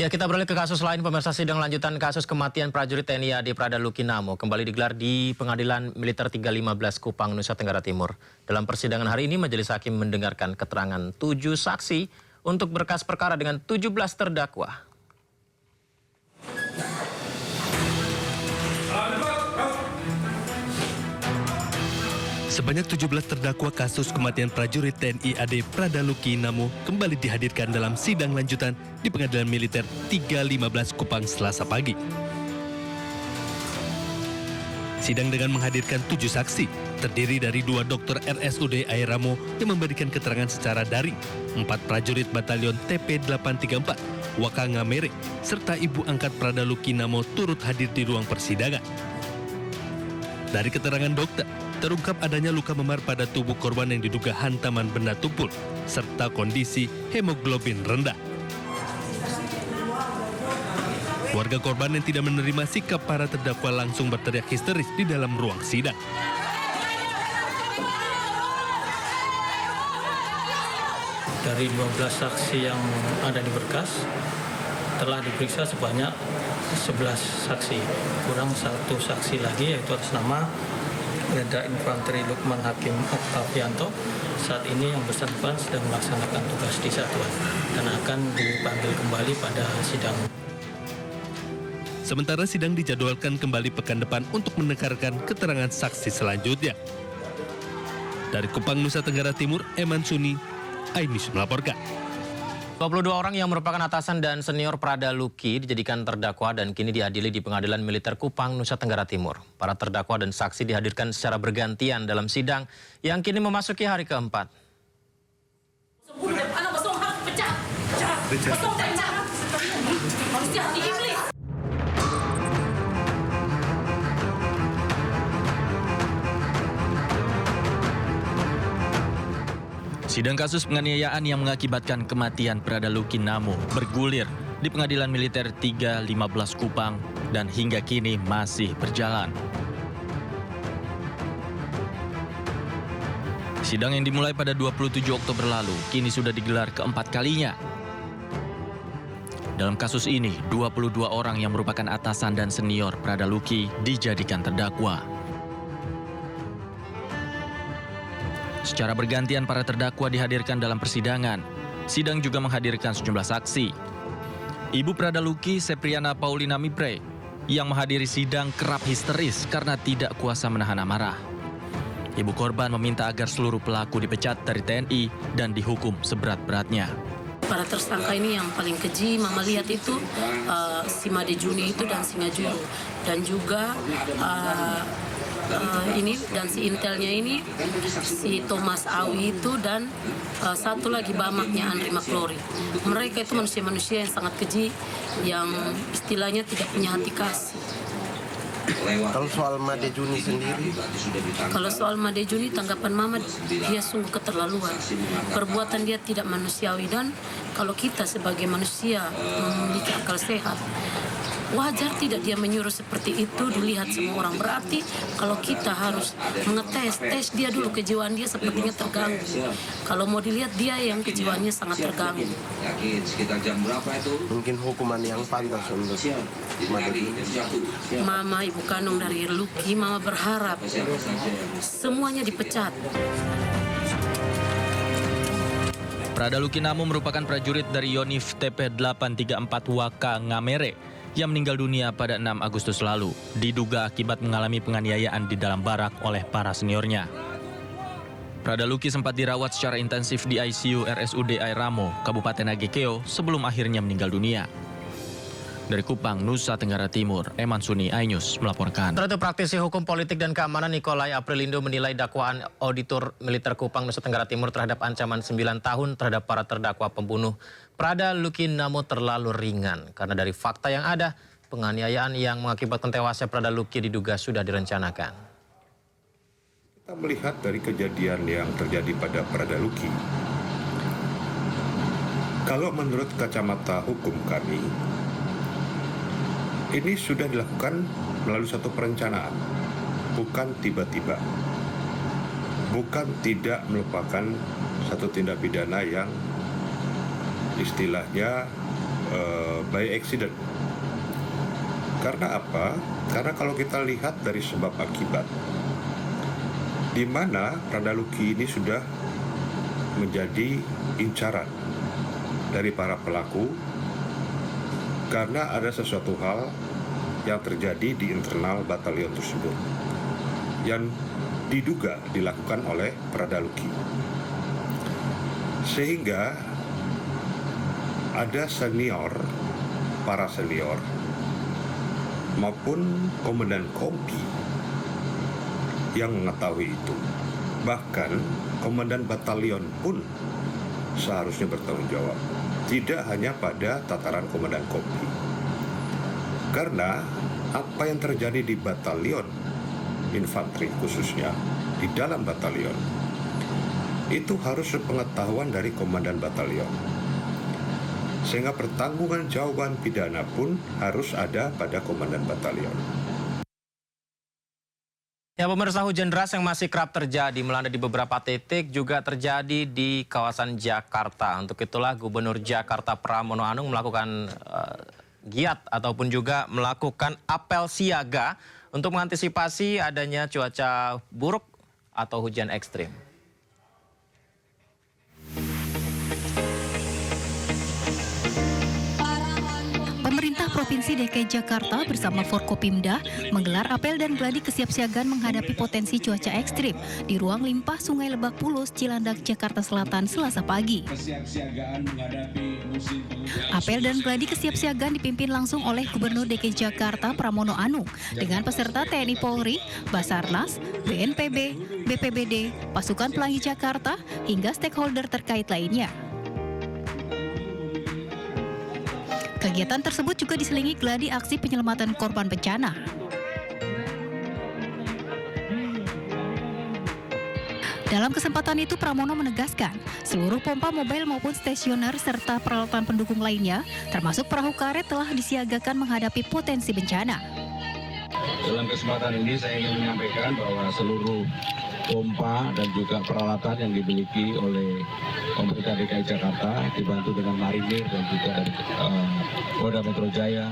Ya, kita beralih ke kasus lain. Pemirsa, sidang lanjutan kasus kematian prajurit TNI AD Prada Luki Namo kembali digelar di Pengadilan Militer 315 Kupang, Nusa Tenggara Timur. Dalam persidangan hari ini, majelis hakim mendengarkan keterangan 7 saksi untuk berkas perkara dengan 17 terdakwa. Sebanyak 17 terdakwa kasus kematian prajurit TNI AD Prada Luki Namo kembali dihadirkan dalam sidang lanjutan di Pengadilan Militer 315 Kupang Selasa pagi. Sidang dengan menghadirkan 7 saksi, terdiri dari 2 dokter RSUD Air Ramo yang memberikan keterangan secara daring, 4 prajurit Batalion TP834, Waka Ngamere, serta ibu angkat Prada Luki Namo turut hadir di ruang persidangan. Dari keterangan dokter, terungkap adanya luka memar pada tubuh korban yang diduga hantaman benda tumpul, serta kondisi hemoglobin rendah. Warga korban yang tidak menerima sikap para terdakwa langsung berteriak histeris di dalam ruang sidang. Dari 12 saksi yang ada di berkas, telah diperiksa sebanyak 11 saksi. Kurang 1 saksi lagi, yaitu atas nama Letda Infanteri Lukman Hakim Oktavianto. Saat ini yang bersangkutan sedang melaksanakan tugas di satuan dan akan dipanggil kembali pada sidang. Sementara sidang dijadwalkan kembali pekan depan untuk mendengarkan keterangan saksi selanjutnya. Dari Kupang, Nusa Tenggara Timur, Eman Suni, iNews melaporkan. 22 orang yang merupakan atasan dan senior Prada Luki dijadikan terdakwa dan kini diadili di Pengadilan Militer Kupang, Nusa Tenggara Timur. Para terdakwa dan saksi dihadirkan secara bergantian dalam sidang yang kini memasuki hari keempat. Sidang kasus penganiayaan yang mengakibatkan kematian Prada Luki Namo bergulir di Pengadilan Militer 315 Kupang dan hingga kini masih berjalan. Sidang yang dimulai pada 27 Oktober lalu kini sudah digelar keempat kalinya. Dalam kasus ini, 22 orang yang merupakan atasan dan senior Prada Luki dijadikan terdakwa. Secara bergantian para terdakwa dihadirkan dalam persidangan. Sidang juga menghadirkan sejumlah saksi. Ibu Prada Luki, Sepriana Paulina Mipre, yang menghadiri sidang kerap histeris karena tidak kuasa menahan amarah. Ibu korban meminta agar seluruh pelaku dipecat dari TNI dan dihukum seberat-beratnya. Para tersangka ini yang paling keji, Mama lihat itu si Made Juni itu dan si Ngajuru. Dan juga ini dan si intelnya ini si Thomas Awi itu dan satu lagi bamaknya Andri Maklori. Mereka itu manusia-manusia yang sangat keji, yang istilahnya tidak punya hati kasih. Kalau soal Made Juni sendiri? Kalau soal Made Juni, tanggapan Mama, dia sungguh keterlaluan. Perbuatan dia tidak manusiawi, dan kalau kita sebagai manusia memiliki akal sehat, wajar tidak dia menyuruh seperti itu dilihat semua orang. Berarti kalau kita harus tes dia dulu kejiwaan dia sepertinya terganggu. Kalau mau dilihat dia yang kejiwaannya sangat terganggu. Mungkin hukuman yang pantas untuk Mama, ibu kandung dari Luki, Mama berharap semuanya dipecat. Prada Luki Namo merupakan prajurit dari Yonif TP834 Waka Ngamere yang meninggal dunia pada 6 Agustus lalu, diduga akibat mengalami penganiayaan di dalam barak oleh para seniornya. Prada Luki sempat dirawat secara intensif di ICU RSUD Air Ramo, Kabupaten Agekeo, sebelum akhirnya meninggal dunia. Dari Kupang, Nusa Tenggara Timur, Eman Suni, iNews melaporkan. Sementara itu, praktisi hukum politik dan keamanan Nikolai Aprilindo menilai dakwaan Auditor Militer Kupang, Nusa Tenggara Timur terhadap ancaman 9 tahun terhadap para terdakwa pembunuh Prada Luki Namo terlalu ringan. Karena dari fakta yang ada, penganiayaan yang mengakibatkan tewasnya Prada Luki diduga sudah direncanakan. Kita melihat dari kejadian yang terjadi pada Prada Luki, kalau menurut kacamata hukum kami, ini sudah dilakukan melalui satu perencanaan, bukan tiba-tiba. Bukan tidak melupakan satu tindak pidana yang istilahnya by accident. Karena apa? Karena kalau kita lihat dari sebab akibat, di mana Prada Luki ini sudah menjadi incaran dari para pelaku karena ada sesuatu hal yang terjadi di internal batalion tersebut yang diduga dilakukan oleh Prada Luki. Sehingga ada para senior maupun komandan kompi yang mengetahui itu. Bahkan komandan batalion pun seharusnya bertanggung jawab. Tidak hanya pada tataran komandan kompi. Karena apa yang terjadi di batalion infanteri khususnya di dalam batalion itu harus sepengetahuan dari komandan batalion. Sehingga pertanggungan jawaban pidana pun harus ada pada komandan batalion. Ya, pemirsa, hujan deras yang masih kerap terjadi melanda di beberapa titik juga terjadi di kawasan Jakarta. Untuk itulah Gubernur Jakarta Pramono Anung melakukan giat ataupun juga melakukan apel siaga untuk mengantisipasi adanya cuaca buruk atau hujan ekstrim. Pemerintah Provinsi DKI Jakarta bersama Forkopimda menggelar apel dan gladi kesiapsiagaan menghadapi potensi cuaca ekstrim di ruang limpah Sungai Lebak Bulus, Cilandak, Jakarta Selatan, Selasa pagi. Apel dan gladi kesiapsiagaan dipimpin langsung oleh Gubernur DKI Jakarta Pramono Anung dengan peserta TNI Polri, Basarnas, BNPB, BPBD, Pasukan Pelangi Jakarta, hingga stakeholder terkait lainnya. Kegiatan tersebut juga diselingi gladi aksi penyelamatan korban bencana. Dalam kesempatan itu Pramono menegaskan, seluruh pompa mobil maupun stasioner serta peralatan pendukung lainnya, termasuk perahu karet telah disiagakan menghadapi potensi bencana. Dalam kesempatan ini saya ingin menyampaikan bahwa seluruh pompa dan juga peralatan yang dimiliki oleh pemerintah DKI Jakarta dibantu dengan marinir dan juga dari Polda Metro Jaya.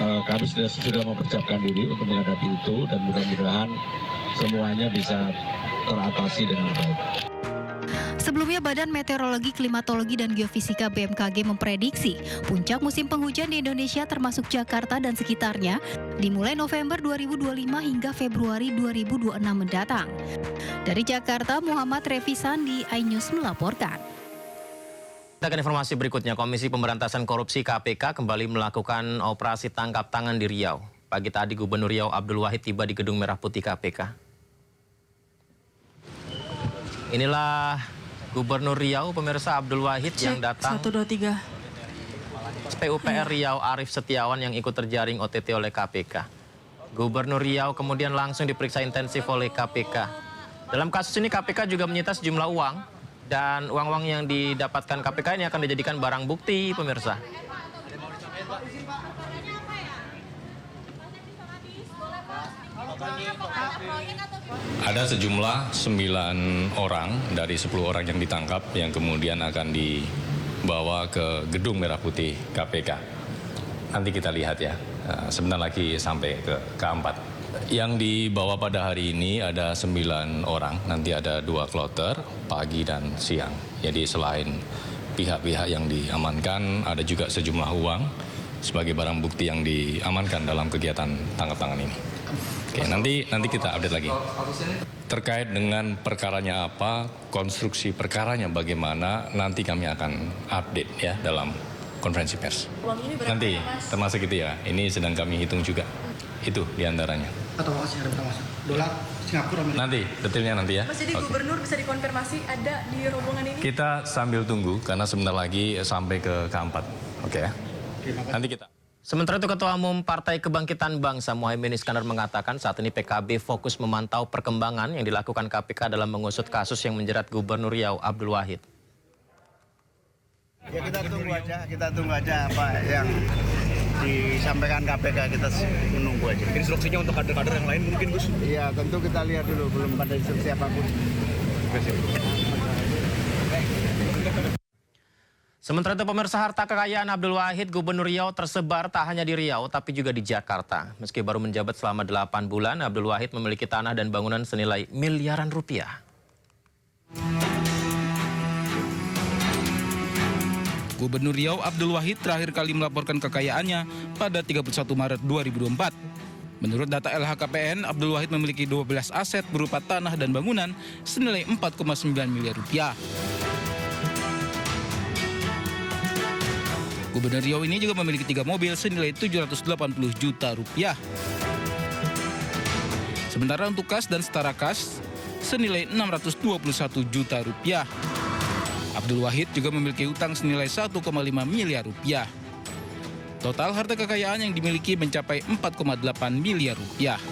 Kami sudah mempersiapkan diri untuk menghadapi itu dan mudah-mudahan semuanya bisa teratasi dengan baik. Sebelumnya Badan Meteorologi, Klimatologi, dan Geofisika BMKG memprediksi puncak musim penghujan di Indonesia termasuk Jakarta dan sekitarnya dimulai November 2025 hingga Februari 2026 mendatang. Dari Jakarta, Muhammad Revisan di iNews melaporkan. Kita akan informasi berikutnya. Komisi Pemberantasan Korupsi KPK kembali melakukan operasi tangkap tangan di Riau. Pagi tadi Gubernur Riau Abdul Wahid tiba di Gedung Merah Putih KPK. Inilah Gubernur Riau, pemirsa, Abdul Wahid yang datang. 1, 2, 3. PUPR Riau Arief Setiawan yang ikut terjaring OTT oleh KPK. Gubernur Riau kemudian langsung diperiksa intensif oleh KPK. Dalam kasus ini KPK juga menyita sejumlah uang, dan uang-uang yang didapatkan KPK ini akan dijadikan barang bukti, pemirsa. Ada sejumlah 9 orang dari 10 orang yang ditangkap yang kemudian akan dibawa ke Gedung Merah Putih KPK. Nanti kita lihat ya, sebentar lagi sampai ke K4. Yang dibawa pada hari ini ada 9 orang, nanti ada 2 kloter, pagi dan siang. Jadi selain pihak-pihak yang diamankan, ada juga sejumlah uang sebagai barang bukti yang diamankan dalam kegiatan tangkap tangan ini. Oke, nanti kita update lagi. Terkait dengan perkaranya apa, konstruksi perkaranya bagaimana, nanti kami akan update ya dalam konferensi pers. Nanti termasuk itu ya, ini sedang kami hitung juga. Itu diantaranya. Atau masih ada berapa, Mas? Dolar, Singapura, Amerika. Nanti, detailnya nanti ya. Mas, jadi Gubernur bisa dikonfirmasi ada di rombongan ini? Kita sambil tunggu karena sebentar lagi sampai ke K4. Oke ya. Nanti kita. Sementara itu Ketua Umum Partai Kebangkitan Bangsa Muhaimin Iskandar mengatakan saat ini PKB fokus memantau perkembangan yang dilakukan KPK dalam mengusut kasus yang menjerat Gubernur Riau Abdul Wahid. Ya kita tunggu aja apa yang disampaikan KPK, kita menunggu aja. Instruksinya untuk kader-kader yang lain mungkin, Gus? Iya, tentu kita lihat dulu, belum ada instruksi apapun. Sementara itu pemirsa, harta kekayaan Abdul Wahid, Gubernur Riau tersebar tak hanya di Riau tapi juga di Jakarta. Meski baru menjabat selama 8 bulan, Abdul Wahid memiliki tanah dan bangunan senilai miliaran rupiah. Gubernur Riau Abdul Wahid terakhir kali melaporkan kekayaannya pada 31 Maret 2024. Menurut data LHKPN, Abdul Wahid memiliki 12 aset berupa tanah dan bangunan senilai 4,9 miliar rupiah. Gubernur Riau ini juga memiliki 3 mobil senilai 780 juta rupiah. Sementara untuk kas dan setara kas senilai 621 juta rupiah. Abdul Wahid juga memiliki utang senilai 1,5 miliar rupiah. Total harta kekayaan yang dimiliki mencapai 4,8 miliar rupiah.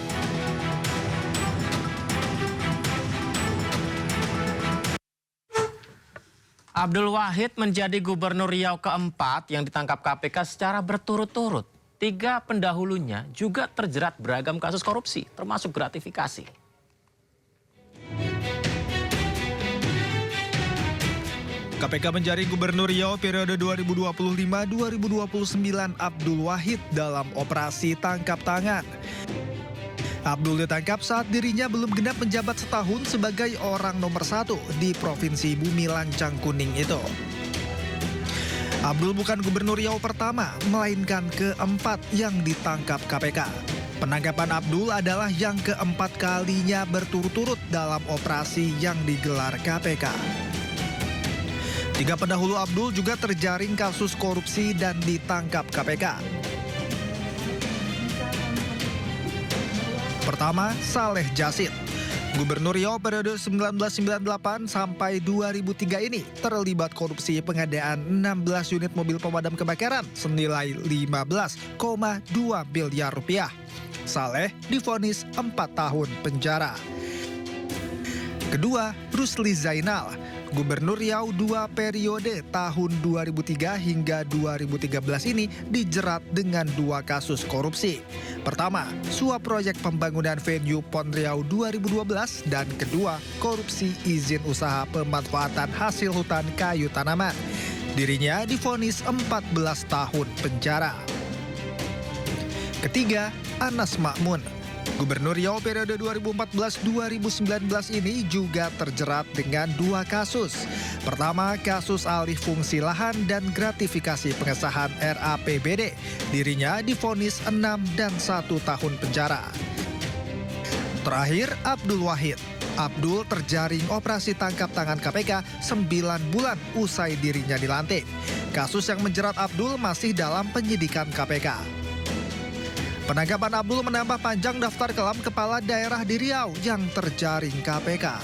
Abdul Wahid menjadi Gubernur Riau keempat yang ditangkap KPK secara berturut-turut. 3 pendahulunya juga terjerat beragam kasus korupsi, termasuk gratifikasi. KPK menjaring Gubernur Riau periode 2025-2029 Abdul Wahid dalam operasi tangkap tangan. Abdul ditangkap saat dirinya belum genap menjabat setahun sebagai orang nomor 1 di Provinsi Bumi Lancang Kuning itu. Abdul bukan Gubernur Riau pertama, melainkan keempat yang ditangkap KPK. Penangkapan Abdul adalah yang keempat kalinya berturut-turut dalam operasi yang digelar KPK. 3 pendahulu Abdul juga terjaring kasus korupsi dan ditangkap KPK. Pertama, Saleh Jasid. Gubernur Riau periode 1998 sampai 2003 ini terlibat korupsi pengadaan 16 unit mobil pemadam kebakaran senilai 15,2 miliar rupiah. Saleh divonis 4 tahun penjara. Kedua, Rusli Zainal. Gubernur Riau 2 periode tahun 2003 hingga 2013 ini dijerat dengan 2 kasus korupsi. Pertama, suap proyek pembangunan venue PON Riau 2012 dan kedua, korupsi izin usaha pemanfaatan hasil hutan kayu tanaman. Dirinya divonis 14 tahun penjara. Ketiga, Anas Makmun. Gubernur Riau periode 2014-2019 ini juga terjerat dengan 2 kasus. Pertama, kasus alih fungsi lahan dan gratifikasi pengesahan RAPBD. Dirinya divonis 6 dan 1 tahun penjara. Terakhir, Abdul Wahid. Abdul terjaring operasi tangkap tangan KPK 9 bulan usai dirinya dilantik. Kasus yang menjerat Abdul masih dalam penyidikan KPK. Penangkapan Abdul menambah panjang daftar kelam kepala daerah di Riau yang terjaring KPK.